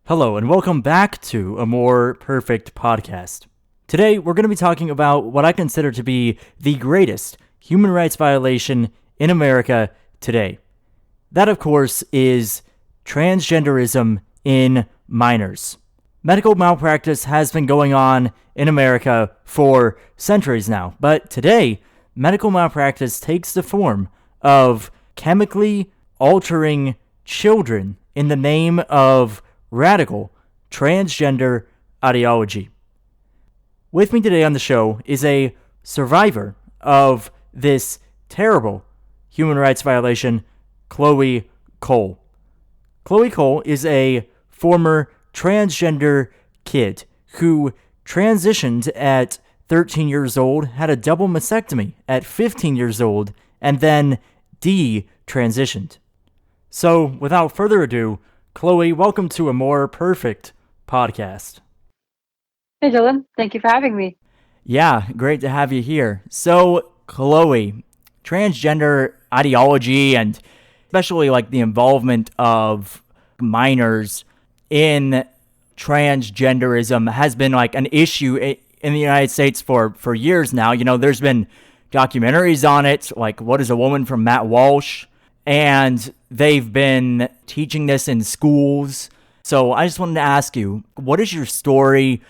Hello, and welcome back to A More Perfect Podcast. Today, we're going to be talking about what I consider to be the greatest human rights violation in America today. That, of course, is transgenderism in minors. Medical malpractice has been going on in America for centuries now, but today, medical malpractice takes the form of chemically altering children in the name of radical transgender ideology. With me today on the show is a survivor of this terrible human rights violation, Chloe Cole. Chloe Cole is a former transgender kid who transitioned at 13 years old, had a double mastectomy at 15 years old, and then de-transitioned. So, without further ado, Chloe, welcome to A More Perfect Podcast. Hey Dylan, thank you for having me. Yeah, great to have you here. So, Chloe, transgender ideology and especially like the involvement of minors in transgenderism has been like an issue in the United States for years now. You know, there's been documentaries on it, like What is a Woman from Matt Walsh, and they've been teaching this in schools. So I just wanted to ask you, what is your story?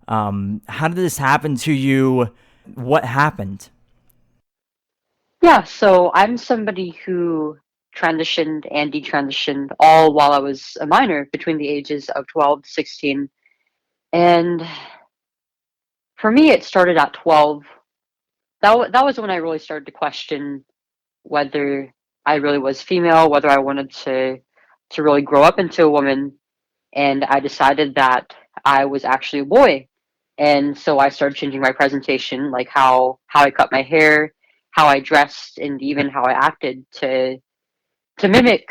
How did this happen to you? What happened? Yeah, so I'm somebody who transitioned and detransitioned all while I was a minor between the ages of 12 to 16. And for me, it started at 12. That was when I really started to question whether I really was female, whether I wanted to really grow up into a woman. And I decided that I was actually a boy. And so I started changing my presentation, like how I cut my hair, how I dressed, and even how I acted to mimic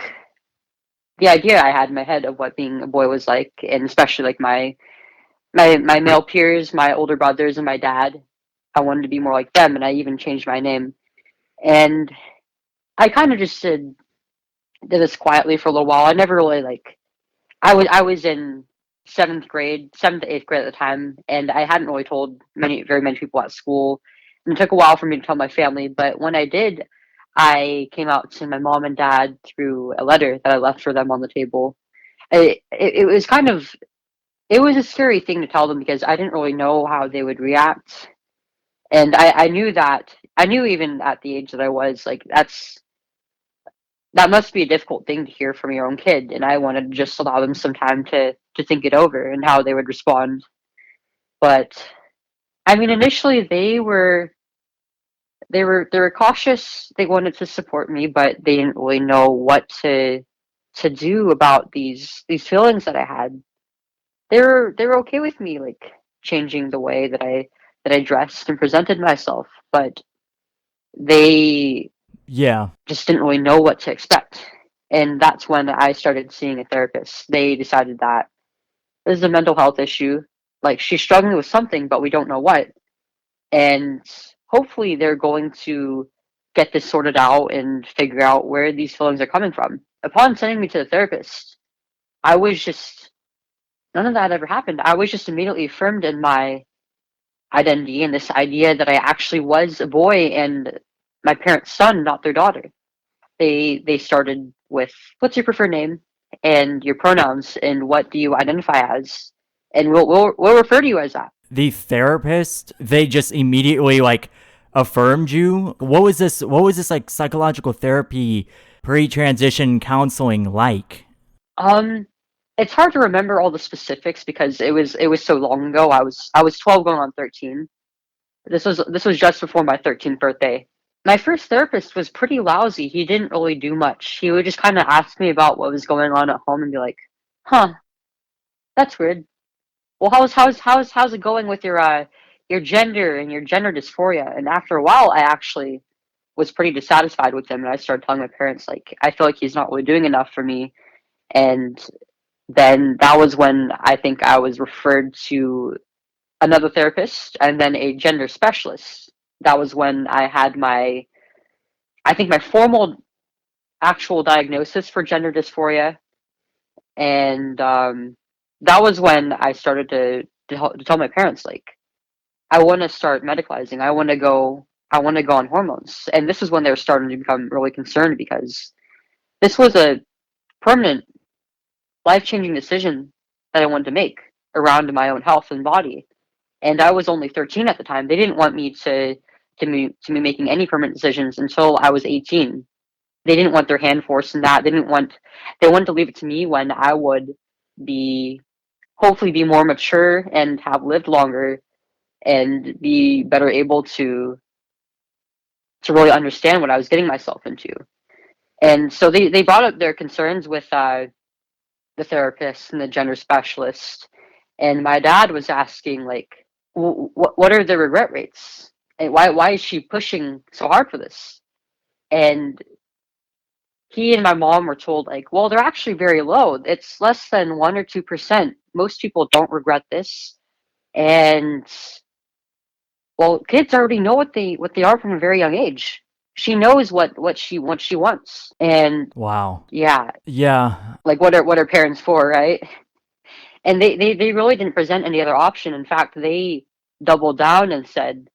the idea I had in my head of what being a boy was like, and especially like my male peers, my older brothers, and my dad. I wanted to be more like them, and I even changed my name. And I kind of just did this quietly for a little while. I never really like I was in seventh to eighth grade at the time, and I hadn't really told very many people at school. And it took a while for me to tell my family, but when I did, I came out to my mom and dad through a letter that I left for them on the table. It was it was a scary thing to tell them because I didn't really know how they would react, and I knew even at the age that I was like that must be a difficult thing to hear from your own kid, and I wanted to just allow them some time to think it over and how they would respond. But I mean, initially they were cautious. They wanted to support me, but they didn't really know what to do about these feelings that I had. They were okay with me like changing the way that I dressed and presented myself, but they Yeah, just didn't really know what to expect. And that's when I started seeing a therapist. They decided that this is a mental health issue. Like she's struggling with something, but we don't know what. And hopefully they're going to get this sorted out and figure out where these feelings are coming from. Upon sending me to the therapist, I was just, none of that ever happened. I was just immediately affirmed in my identity and this idea that I actually was a boy and my parents' son, not their daughter. They started with what's your preferred name and your pronouns and what do you identify as, and we'll refer to you as that. the therapist, they just immediately like affirmed you. What was this like psychological therapy pre-transition counseling like? Um, it's hard to remember all the specifics because it was so long ago. I was 12 going on 13. This was just before my 13th birthday. My first therapist was pretty lousy. He didn't really do much. He would just kind of ask me about what was going on at home and be like, "Huh, that's weird. Well, how's it going with your gender and your gender dysphoria?" And after a while, I actually was pretty dissatisfied with him, and I started telling my parents like, "I feel like he's not really doing enough for me." And then that was when I think I was referred to another therapist and then a gender specialist. That was when I had I think my formal actual diagnosis for gender dysphoria. And that was when I started to tell my parents, like, I want to start medicalizing. I want to go on hormones. And this is when they were starting to become really concerned because this was a permanent, life-changing decision that I wanted to make around my own health and body. And I was only 13 at the time. They didn't want me to be making any permanent decisions until I was 18. They didn't want their hand forced in that. They wanted to leave it to me when I would be hopefully be more mature and have lived longer and be better able to really understand what I was getting myself into. And so they brought up their concerns with the therapist and the gender specialist. And my dad was asking, like, what are the regret rates? And why is she pushing so hard for this? And he and my mom were told, like, well, they're actually very low. It's less than 1 or 2%. Most people don't regret this. And well, kids already know what they are from a very young age. She knows what she wants. And Wow. yeah, Yeah. like what are parents for, right? And they really didn't present any other option. In fact, they doubled down and said,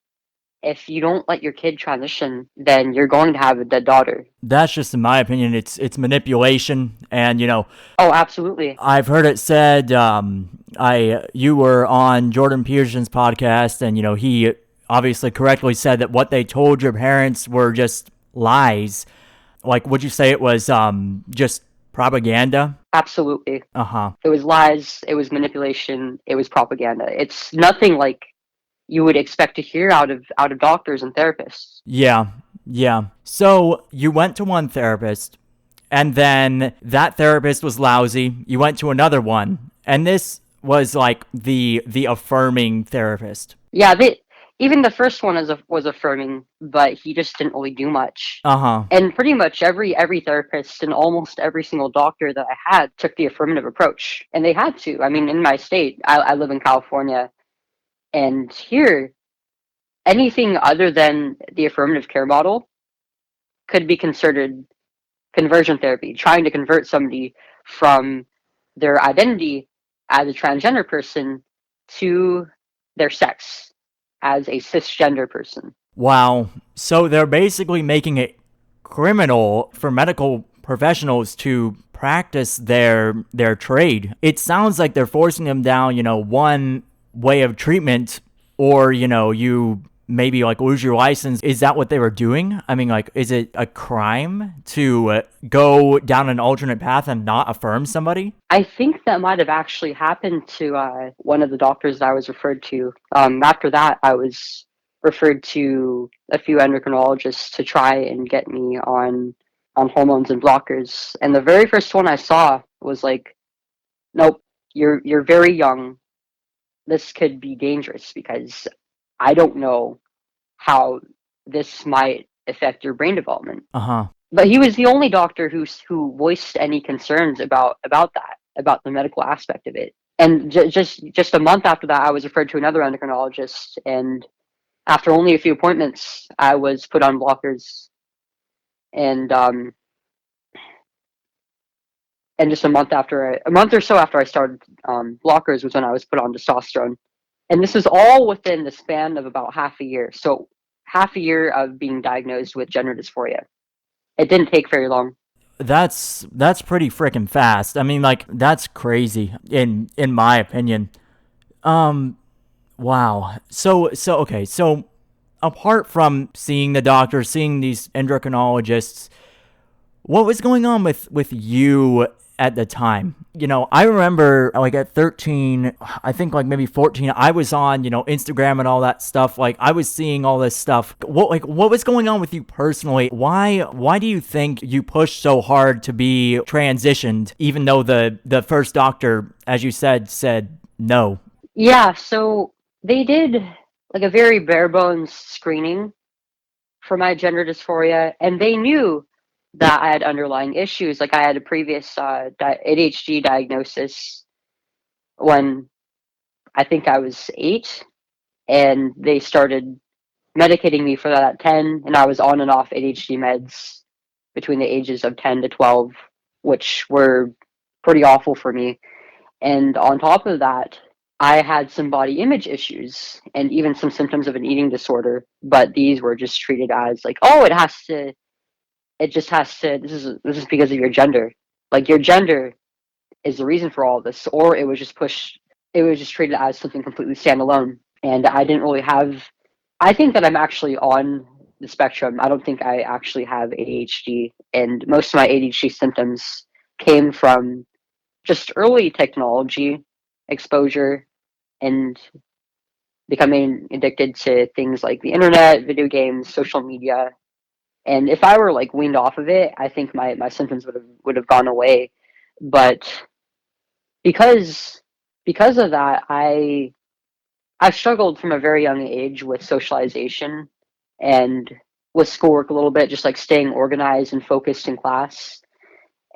if you don't let your kid transition, then you're going to have a dead daughter. That's just in my opinion, it's manipulation, and Oh, absolutely. I've heard it said. I you were on Jordan Peterson's podcast, and he obviously correctly said that what they told your parents were just lies. Like, would you say it was just propaganda? Absolutely. Uh huh. It was lies, it was manipulation, it was propaganda. It's nothing like you would expect to hear out of doctors and therapists. Yeah. Yeah. So you went to one therapist, and then that therapist was lousy. You went to another one, and this was like the affirming therapist. Yeah, even the first one was affirming, but he just didn't really do much. Uh huh. And pretty much every therapist and almost every single doctor that I had took the affirmative approach, and they had to. I mean, in my state, I live in California, and here anything other than the affirmative care model could be considered conversion therapy, trying to convert somebody from their identity as a transgender person to their sex as a cisgender person. Wow. So they're basically making it criminal for medical professionals to practice their trade. It sounds like they're forcing them down, one way of treatment, or you maybe like lose your license. Is that what they were doing? I mean, like, is it a crime to go down an alternate path and not affirm somebody? I think that might have actually happened to one of the doctors that I was referred to. After that, I was referred to a few endocrinologists to try and get me on hormones and blockers. And the very first one I saw was like, nope, you're very young. This could be dangerous because I don't know how this might affect your brain development. Uh huh. But he was the only doctor who voiced any concerns about that, about the medical aspect of it. And just a month after that, I was referred to another endocrinologist, and after only a few appointments, I was put on blockers. And and just a month or so after I started blockers was when I was put on testosterone. And this was all within the span of about half a year. So half a year of being diagnosed with gender dysphoria. It didn't take very long. That's pretty freaking fast. I mean, like, that's crazy in my opinion. Um wow. So okay. So apart from seeing the doctor, seeing these endocrinologists, what was going on with you at the time? I remember, like, at 13, I think, like, maybe 14, I was on, Instagram and all that stuff. Like, I was seeing all this stuff. What was going on with you personally? Why do you think you pushed so hard to be transitioned, even though the first doctor, as you said no? Yeah, so they did like a very bare bones screening for my gender dysphoria, and they knew that I had underlying issues. Like I had a previous ADHD diagnosis when I think I was 8, and they started medicating me for that at 10, and I was on and off ADHD meds between the ages of 10 to 12, which were pretty awful for me. And on top of that, I had some body image issues and even some symptoms of an eating disorder, but these were just treated as like, oh, it just has to, this is because of your gender. Like your gender is the reason for all of this, or it was just treated as something completely standalone. And I didn't really have, I think that I'm actually on the spectrum. I don't think I actually have ADHD, and most of my ADHD symptoms came from just early technology exposure and becoming addicted to things like the internet, video games, social media. And if I were like weaned off of it, I think my symptoms would have gone away. But because because of that, I struggled from a very young age with socialization and with schoolwork a little bit, just like staying organized and focused in class.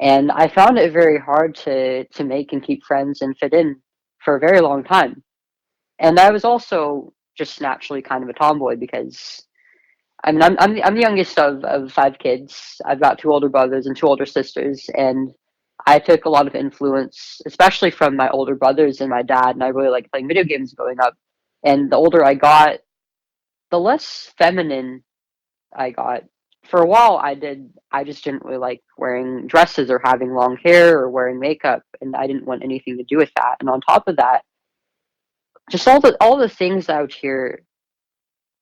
And I found it very hard to make and keep friends and fit in for a very long time. And I was also just naturally kind of a tomboy because I mean I'm the youngest of five kids. I've got two older brothers and two older sisters, and I took a lot of influence, especially from my older brothers and my dad. And I really liked playing video games growing up. And the older I got, the less feminine I got. For a while, I just didn't really like wearing dresses or having long hair or wearing makeup, and I didn't want anything to do with that. And on top of that, just all the things that I would hear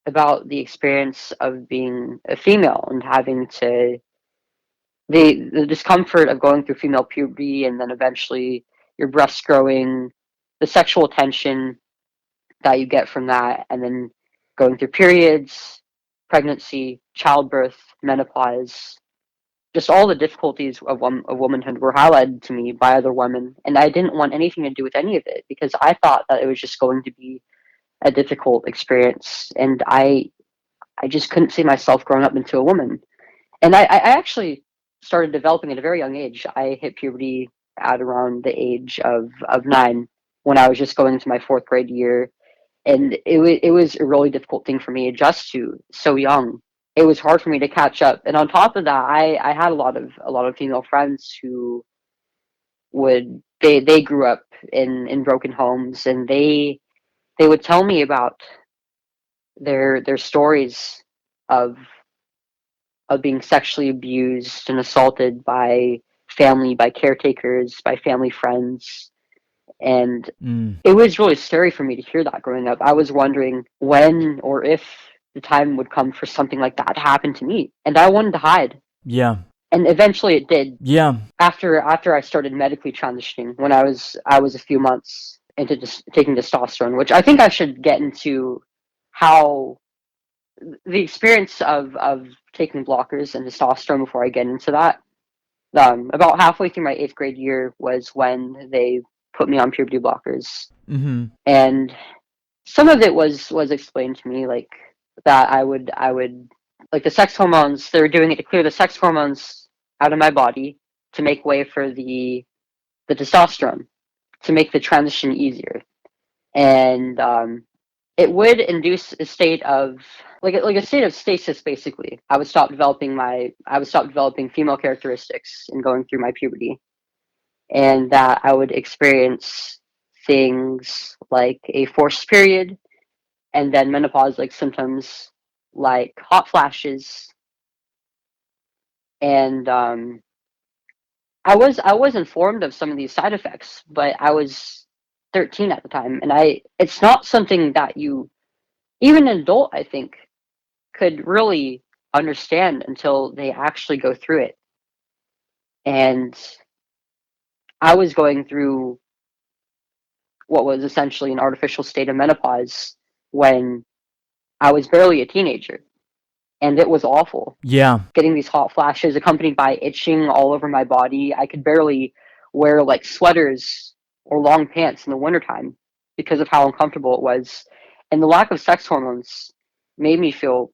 about the experience of being a female and having to the discomfort of going through female puberty and then eventually your breasts growing, the sexual tension that you get from that, and then going through periods, pregnancy, childbirth, menopause, just all the difficulties of womanhood were highlighted to me by other women, and I didn't want anything to do with any of it because I thought that it was just going to be a difficult experience, and I just couldn't see myself growing up into a woman. And I actually started developing at a very young age. I hit puberty at around the age of 9 when I was just going into my fourth grade year, and it was a really difficult thing for me to adjust to so young. It was hard for me to catch up, and on top of that, I had a lot of female friends who they grew up in broken homes, and they would tell me about their stories of being sexually abused and assaulted by family, by caretakers, by family friends, and Mm. it was really scary for me to hear that growing up. I was wondering when or if the time would come for something like that to happen to me, and I wanted to hide. Yeah. And eventually, it did. Yeah. After I started medically transitioning, when I was a few months into just taking testosterone, which I think I should get into how the experience of taking blockers and testosterone before I get into that. About halfway through my eighth grade year was when they put me on puberty blockers, Mm-hmm. and some of it was explained to me, like that I would like the sex hormones. They were doing it to clear the sex hormones out of my body to make way for the testosterone to make the transition easier, and it would induce a state of like a state of stasis. Basically, I would stop developing female characteristics and going through my puberty, and that I would experience things like a forced period and then menopause like symptoms like hot flashes. And I was informed of some of these side effects, but I was 13 at the time, and I it's not something that you, even an adult, I think, could really understand until they actually go through it. And I was going through what was essentially an artificial state of menopause when I was barely a teenager, and it was awful. Yeah. Getting these hot flashes accompanied by itching all over my body. I could barely wear like sweaters or long pants in the wintertime because of how uncomfortable it was. And the lack of sex hormones made me feel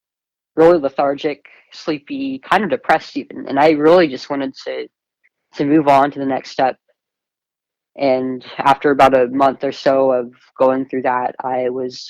really lethargic, sleepy, kind of depressed even. And I really just wanted to move on to the next step. And after about a month or so of going through that, I was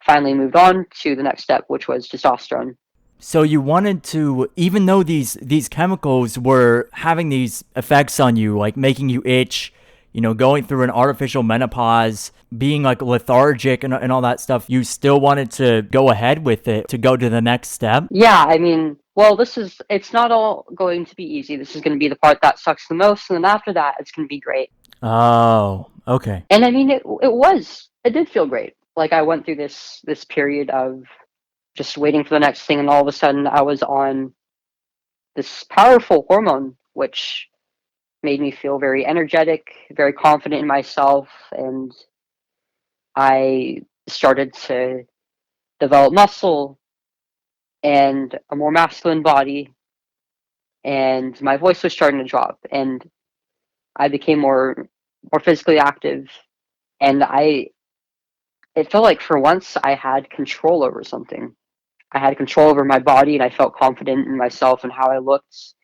finally moved on to the next step, which was testosterone. So you wanted to, even though these chemicals were having these effects on you, like making you itch, going through an artificial menopause, being like lethargic and all that stuff, you still wanted to go ahead with it to go to the next step? Yeah, I mean, well, it's not all going to be easy. This is going to be the part that sucks the most, and then after that, it's going to be great. Oh, okay. And I mean, it did feel great. Like I went through this period of just waiting for the next thing, and all of a sudden, I was on this powerful hormone, which made me feel very energetic, very confident in myself, and I started to develop muscle and a more masculine body, and my voice was starting to drop, and I became more physically active, and I it felt like for once I had control over something. I had control over my body, and I felt confident in myself and how I looked,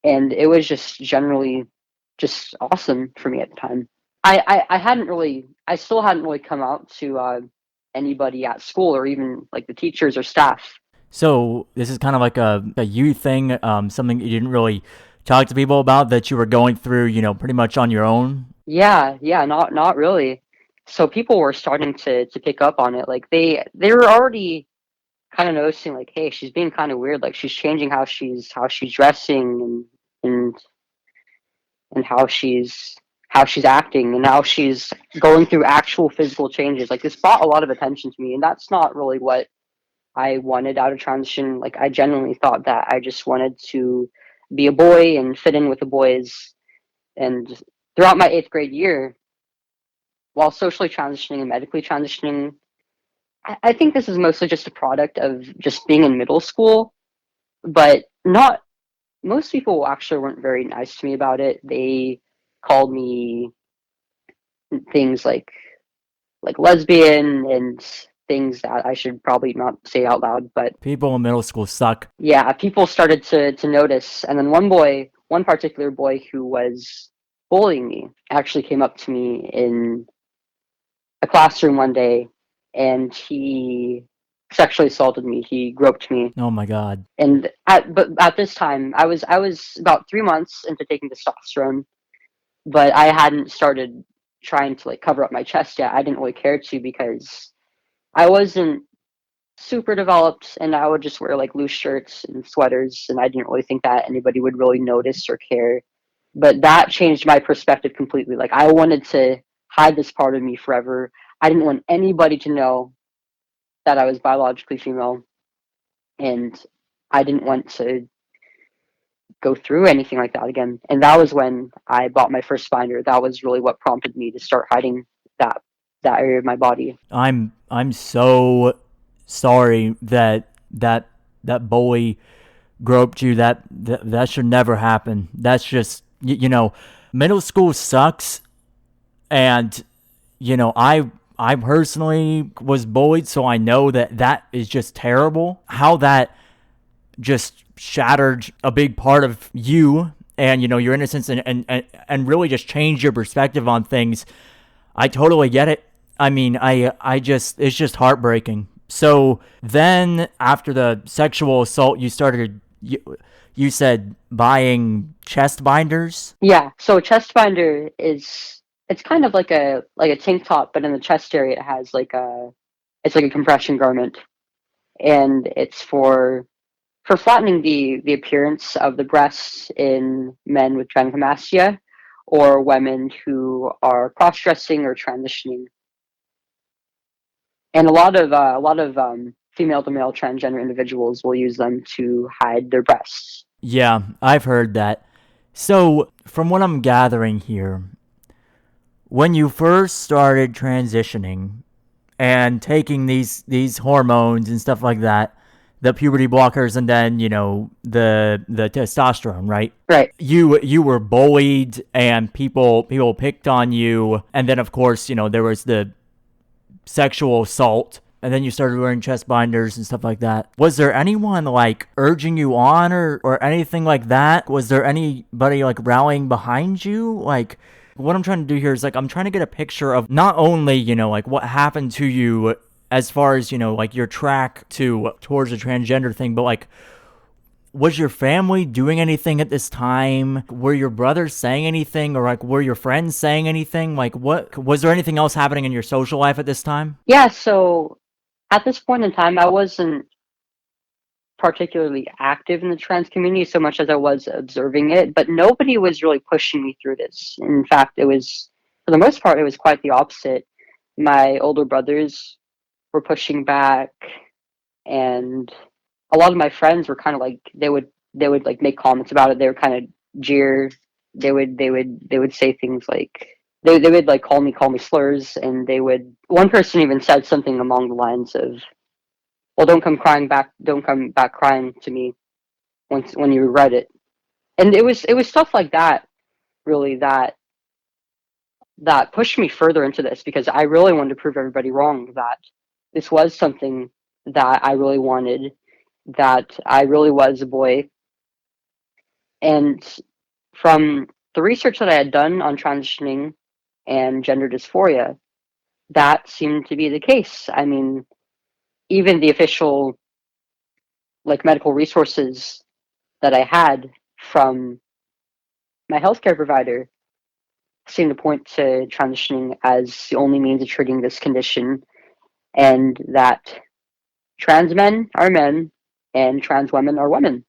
and it was just generally just awesome for me at the time. I still hadn't really come out to anybody at school or even like the teachers or staff. So this is kind of like a you thing, something you didn't really talk to people about that you were going through, pretty much on your own. Yeah, not really. So people were starting to pick up on it. Like they were already kind of noticing like, hey, she's being kind of weird. Like she's changing how she's dressing and and how she's acting and how she's going through actual physical changes. Like this brought a lot of attention to me, and that's not really what I wanted out of transition. Like I genuinely thought that I just wanted to be a boy and fit in with the boys. And throughout my eighth grade year, while socially transitioning and medically transitioning, I think this is mostly just a product of just being in middle school, but not most people actually weren't very nice to me about it. They called me things like lesbian and things that I should probably not say out loud. But People in middle school suck. yeah, people started to notice. And then one particular boy who was bullying me actually came up to me in a classroom one day, and he sexually assaulted me. He groped me. Oh my God. And at this time, I was about 3 months into taking testosterone, but I hadn't started trying to like cover up my chest yet. I didn't really care to because I wasn't super developed, and I would just wear like loose shirts and sweaters, and I didn't really think that anybody would really notice or care. But that changed my perspective completely. Like I wanted to hide this part of me forever. I didn't want anybody to know that I was biologically female, and I didn't want to go through anything like that again. And that was when I bought my first binder. That was really what prompted me to start hiding that area of my body. I'm so sorry that boy groped you. That should never happen. That's just middle school sucks, and I personally was bullied, so I know that is just terrible. How that just shattered a big part of you and your innocence and really just changed your perspective on things. I totally get it. I mean, it's just heartbreaking. So then after the sexual assault, you said buying chest binders? Yeah, so a chest binder it's kind of like a tank top, but in the chest area it has it's like a compression garment, and it's for flattening the appearance of the breasts in men with gynecomastia or women who are cross-dressing or transitioning. And a lot of female to male transgender individuals will use them to hide their breasts. Yeah, I've heard that. So, from what I'm gathering here, when you first started transitioning and taking these hormones and stuff like that, the puberty blockers and then, the testosterone, right? Right. You were bullied and people picked on you, and then of course, there was the sexual assault, and then you started wearing chest binders and stuff like that. Was there anyone like urging you on or anything like that? Was there anybody like rallying behind you? Like, what I'm trying to do here is like I'm trying to get a picture of not only, like what happened to you as far as, like your track towards the transgender thing, but like Was your family doing anything at this time? Were your brothers saying anything, or like were your friends saying anything? Like, what was there anything else happening in your social life at this time? Yeah, so at this point in time, I wasn't particularly active in the trans community so much as I was observing it, but nobody was really pushing me through this. In fact, it was, for the most part, it was quite the opposite. My older brothers were pushing back, and a lot of my friends were kind of like they would like make comments about it. They were kind of jeer. They would say things like they would like call me slurs, and they would, one person even said something along the lines of, well, don't come back crying to me once when you read it. And it was stuff like that really that pushed me further into this, because I really wanted to prove everybody wrong, that this was something that I really wanted, that I really was a boy. And from the research that I had done on transitioning and gender dysphoria, that seemed to be the case. I mean, even the official like medical resources that I had from my healthcare provider seem to point to transitioning as the only means of treating this condition, and that trans men are men and trans women are women.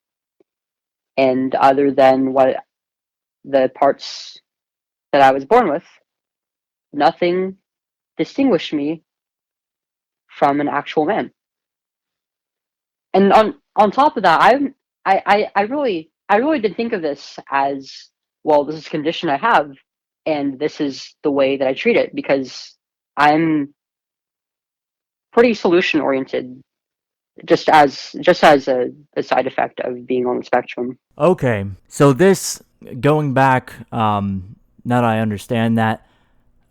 And other than what the parts that I was born with, nothing distinguished me from an actual man. And on top of that, I really did think of this as, well, this is a condition I have, and this is the way that I treat it, because I'm pretty solution oriented, just as a side effect of being on the spectrum. Okay, so this going back, now that I understand that,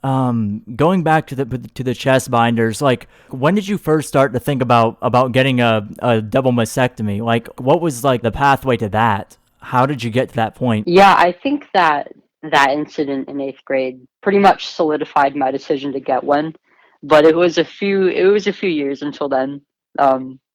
going back to the chest binders, like when did you first start to think about getting a double mastectomy? Like, what was like the pathway to that? How did you get to that point? Yeah, I think that that incident in eighth grade pretty much solidified my decision to get one, but it was a few years until then.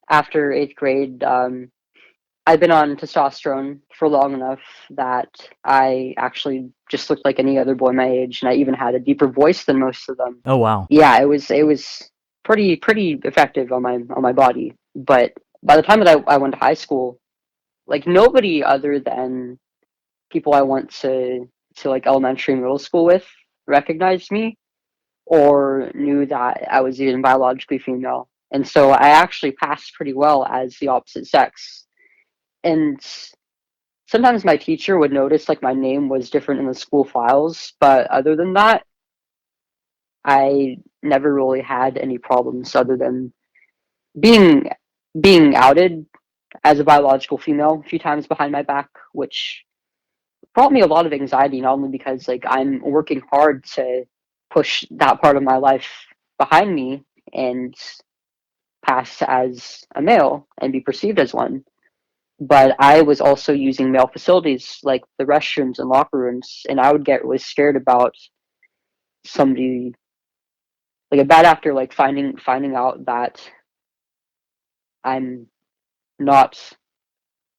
After eighth grade, I'd been on testosterone for long enough that I actually just looked like any other boy my age, and I even had a deeper voice than most of them. Oh wow. Yeah, it was pretty effective on my body. But by the time that I went to high school, like nobody other than people I went to like elementary and middle school with recognized me or knew that I was even biologically female. And so I actually passed pretty well as the opposite sex. And sometimes my teacher would notice like my name was different in the school files, but other than that, I never really had any problems other than being being outed as a biological female a few times behind my back, which brought me a lot of anxiety, not only because like I'm working hard to push that part of my life behind me and pass as a male and be perceived as one, but I was also using male facilities like the restrooms and locker rooms, and I would get really scared about somebody, like a bad actor, like finding out that I'm not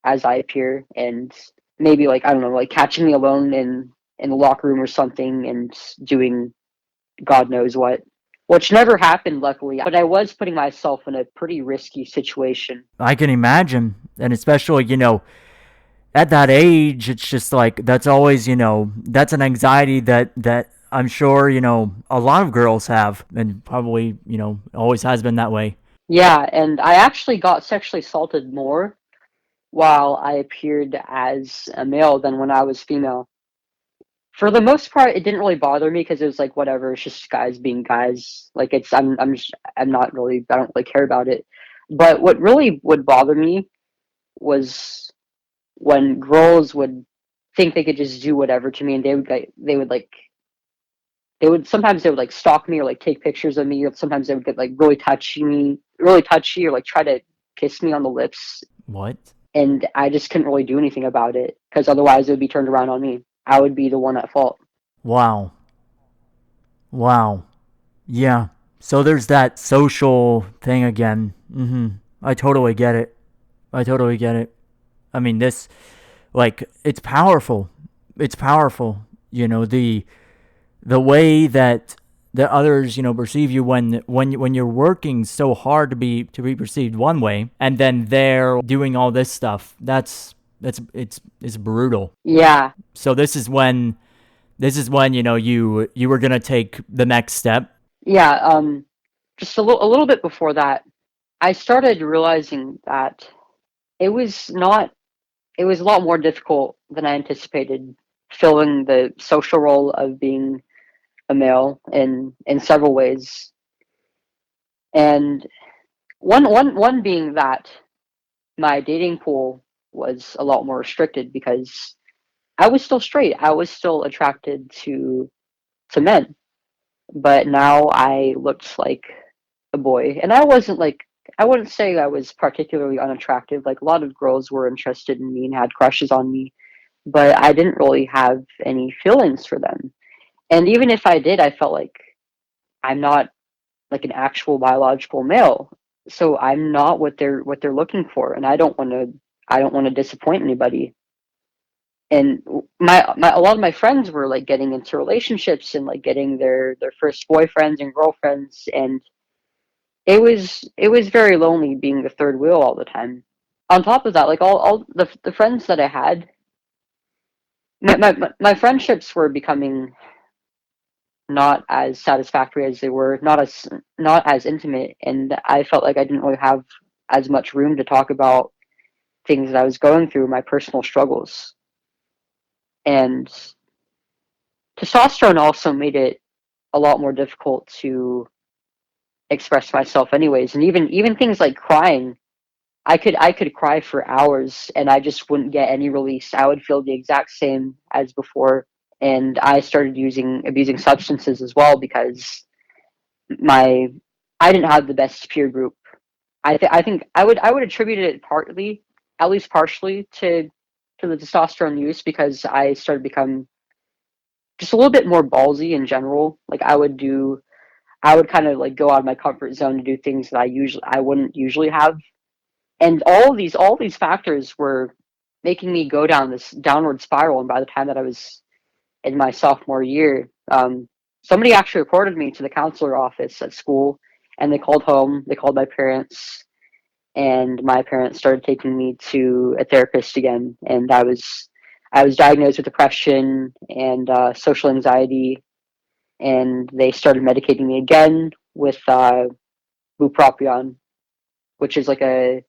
as I appear, and maybe like, I don't know, like catching me alone in the locker room or something and doing God knows what, which never happened, luckily. But I was putting myself in a pretty risky situation. I can imagine, and especially at that age, it's just like that's always that's an anxiety that I'm sure a lot of girls have, and probably always has been that way. Yeah, and I actually got sexually assaulted more while I appeared as a male than when I was female. For the most part, it didn't really bother me because it was like whatever, it's just guys being guys. Like it's I'm not really, I don't really care about it. But what really would bother me was when girls would think they could just do whatever to me, and they would sometimes they would like stalk me or like take pictures of me. Or sometimes they would get like really touchy, or like try to kiss me on the lips, What? and I just couldn't really do anything about it because otherwise it would be turned around on me. I would be the one at fault. Wow. Wow. Yeah. So there's that social thing again. I totally get it. I totally get it. I mean, this, like, it's powerful. It's powerful. The way that the others, perceive you when you're working so hard to be perceived one way, and then they're doing all this stuff. It's brutal. Yeah, So this is when you were gonna take the next step. yeah. Just a little bit before that, I started realizing that it was not. It was a lot more difficult than I anticipated, filling the social role of being a male in several ways, and one being that my dating pool was a lot more restricted because I was still straight. I was still attracted to men, but now I looked like a boy, and I wasn't like I wouldn't say I was particularly unattractive. Like a lot of girls were interested in me and had crushes on me, but I didn't really have any feelings for them. And even if I did, I felt like I'm not like an actual biological male. So I'm not what they're looking for, and I don't want to disappoint anybody. And my a lot of my friends were like getting into relationships and like getting their first boyfriends and girlfriends, and it was very lonely being the third wheel all the time. On top of that, like all the friends that I had, my friendships were becoming not as satisfactory as they were, not as intimate, and I felt like I didn't really have as much room to talk about things that I was going through, my personal struggles. And testosterone also made it a lot more difficult to express myself anyways. And even things like crying, I could cry for hours and I just wouldn't get any release. I would feel the exact same as before. And I started abusing substances as well because my I didn't have the best peer group. I think I would attribute it partly, at least partially, to the testosterone use because I started to become just a little bit more ballsy in general. Like I would kind of like go out of my comfort zone to do things that I wouldn't usually have. And all these factors were making me go down this downward spiral. And by the time that I was in my sophomore year, somebody actually reported me to the counselor office at school, and they called home. They called my parents, and my parents started taking me to a therapist again. And I was diagnosed with depression and social anxiety, and they started medicating me again with bupropion, which is like an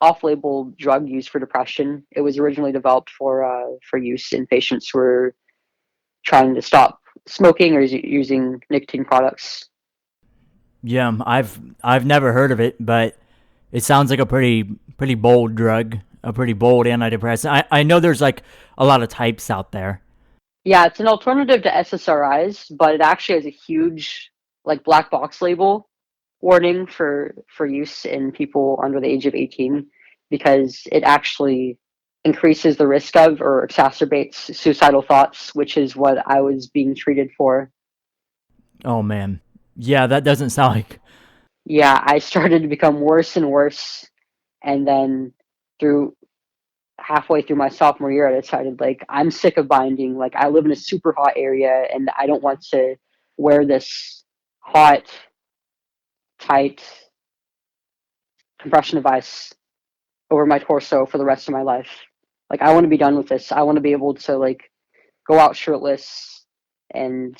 off-label drug used for depression. It was originally developed for use in patients who were trying to stop smoking or using nicotine products. Yeah, I've never heard of it, but it sounds like a pretty bold drug, a pretty bold antidepressant. I know there's like a lot of types out there. Yeah, it's an alternative to SSRIs, but it actually has a huge like black box label warning for use in people under the age of 18 because it actually increases the risk of or exacerbates suicidal thoughts, which is what I was being treated for. Oh man, yeah, that doesn't sound like. Yeah, I started to become worse and worse, and then through halfway through my sophomore year, I decided like I'm sick of binding. Like I live in a super hot area, and I don't want to wear this hot, tight compression device over my torso for the rest of my life. Like I want to be done with this. I want to be able to like go out shirtless and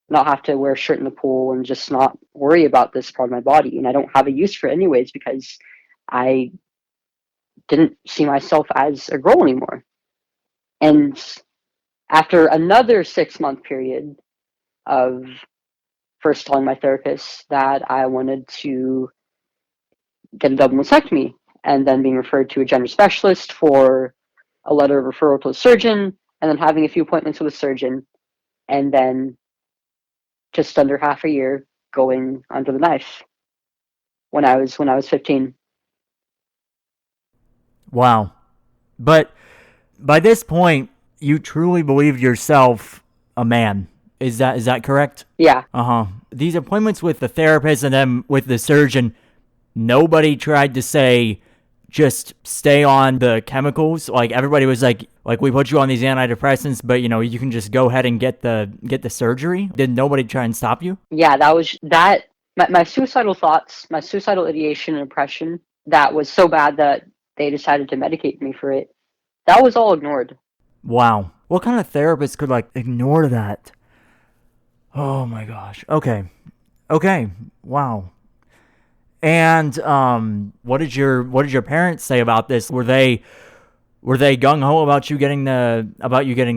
not have to wear a shirt in the pool and just not worry about this part of my body. And I don't have a use for it anyways because I didn't see myself as a girl anymore. And after another 6 month period of first telling my therapist that I wanted to get a double mastectomy and then being referred to a gender specialist for a letter of referral to a surgeon and then having a few appointments with a surgeon and then just under half a year going under the knife when I was 15. Wow, but by this point, you truly believe yourself a man. Is that correct? Yeah. Uh-huh. These appointments with the therapist and then with the surgeon, nobody tried to say just stay on the chemicals? Like everybody was like we put you on these antidepressants, but you can just go ahead and get the surgery. Did nobody try and stop you? Yeah, that was that. My suicidal thoughts, my suicidal ideation and depression, that was so bad that they decided to medicate me for it. That was all ignored. Wow. What kind of therapist could like ignore that? Oh my gosh. Okay. Okay. Wow. And what did your parents say about this? Were they gung ho about you getting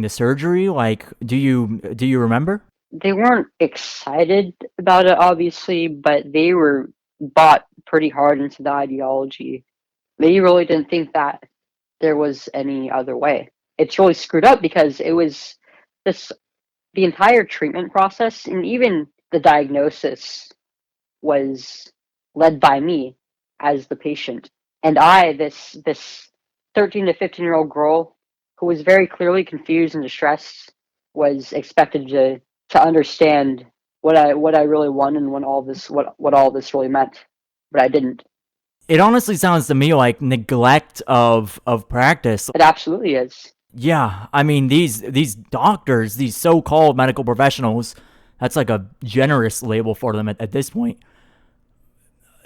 the surgery? Like, do you remember? They weren't excited about it, obviously, but they were bought pretty hard into the ideology. They really didn't think that there was any other way. It's really screwed up because it was this the entire treatment process and even the diagnosis was led by me as the patient. And I, this 13 to 15-year-old girl who was very clearly confused and distressed, was expected to understand what I really wanted and what all this really meant. But I didn't. It honestly sounds to me like neglect of practice. It absolutely is. Yeah, I mean these doctors, these so-called medical professionals, that's like a generous label for them at this point.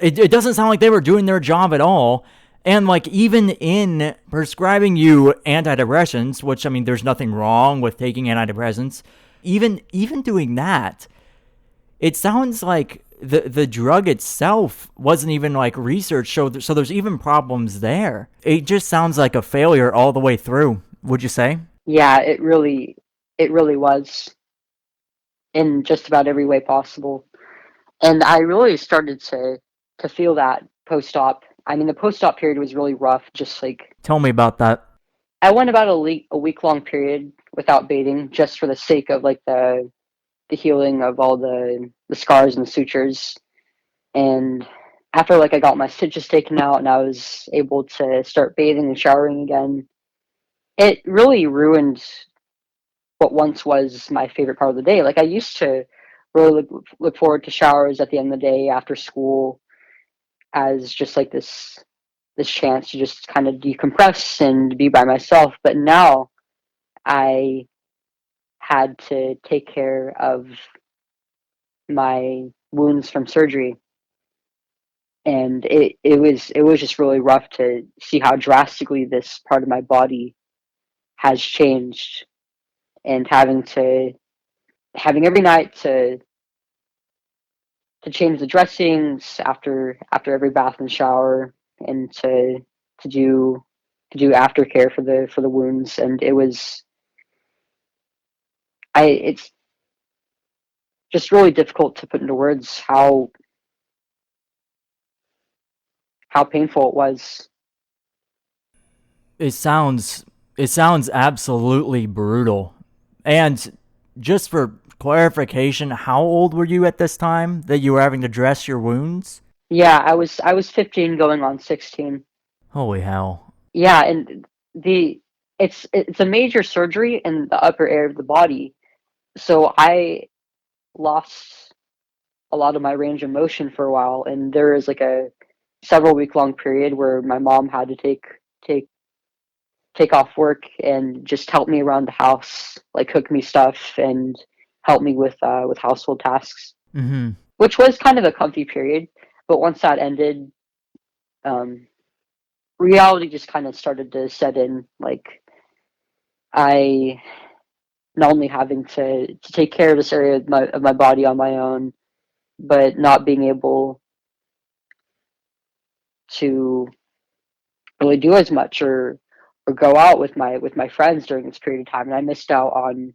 It doesn't sound like they were doing their job at all. And like even in prescribing you antidepressants, which I mean there's nothing wrong with taking antidepressants, even doing that, it sounds like the drug itself wasn't even like research showed, so there's even problems there. It just sounds like a failure all the way through, would you say? Yeah, it really was in just about every way possible. And I really started to feel that post-op. I mean, the post-op period was really rough. Just like Tell me about that. I went about a week long period without bathing, just for the sake of like the healing of all the scars and the sutures. And after like I got my stitches taken out and I was able to start bathing and showering again, it really ruined what once was my favorite part of the day. Like I used to really look forward to showers at the end of the day after school as just like this chance to just kind of decompress and be by myself. But now I had to take care of my wounds from surgery, and it was just really rough to see how drastically this part of my body has changed, and having every night to change the dressings after every bath and shower, and to do to do aftercare for the wounds. And it's just really difficult to put into words how painful it was. It sounds it sounds absolutely brutal. And just for clarification, how old were you at this time that you were having to dress your wounds? Yeah, I was 15 going on 16. Holy hell. Yeah, and the it's a major surgery in the upper area of the body. So I lost a lot of my range of motion for a while, and there was like a several week long period where my mom had to take take off work and just help me around the house, like cook me stuff and help me with household tasks, Mhm. which was kind of a comfy period. But once that ended, um, reality just kind of started to set in. Like I not only having to take care of this area of my body on my own, but not being able to really do as much or go out with my friends during this period of time, and I missed out on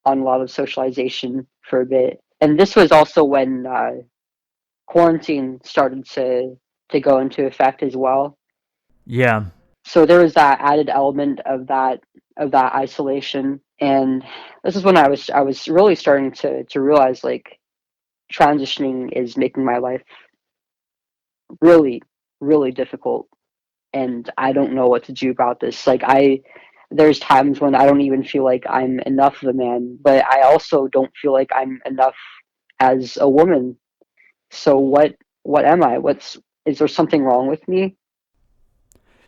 a lot of socialization for a bit. And this was also when quarantine started to go into effect as well. Yeah. So there was that added element of that isolation, and this is when I was really starting to realize like transitioning is making my life really really difficult, and I don't know what to do about this. Like there's times when I don't even feel like I'm enough of a man, but I also don't feel like I'm enough as a woman. So what am I? Is there something wrong with me?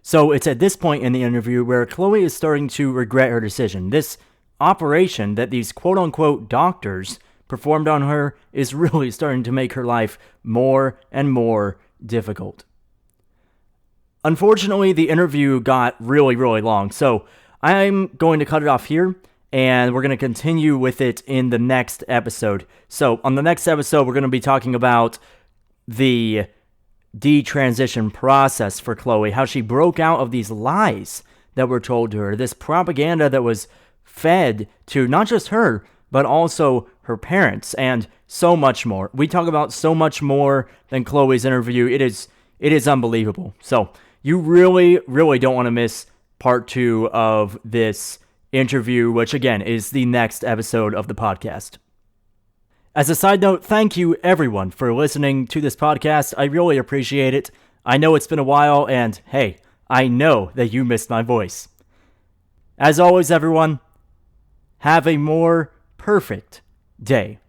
So it's at this point in the interview where Chloe is starting to regret her decision. This operation that these quote-unquote doctors performed on her is really starting to make her life more and more difficult. Unfortunately, the interview got really, really long, so I'm going to cut it off here, and we're going to continue with it in the next episode. So on the next episode, we're going to be talking about the detransition process for Chloe, how she broke out of these lies that were told to her, this propaganda that was fed to not just her, but also her parents, and so much more. We talk about so much more than Chloe's interview. It is unbelievable. So you really, really don't want to miss part 2 of this interview, which again is the next episode of the podcast. As a side note, thank you everyone for listening to this podcast. I really appreciate it. I know it's been a while, and hey, I know that you missed my voice. As always, everyone, have a more perfect day.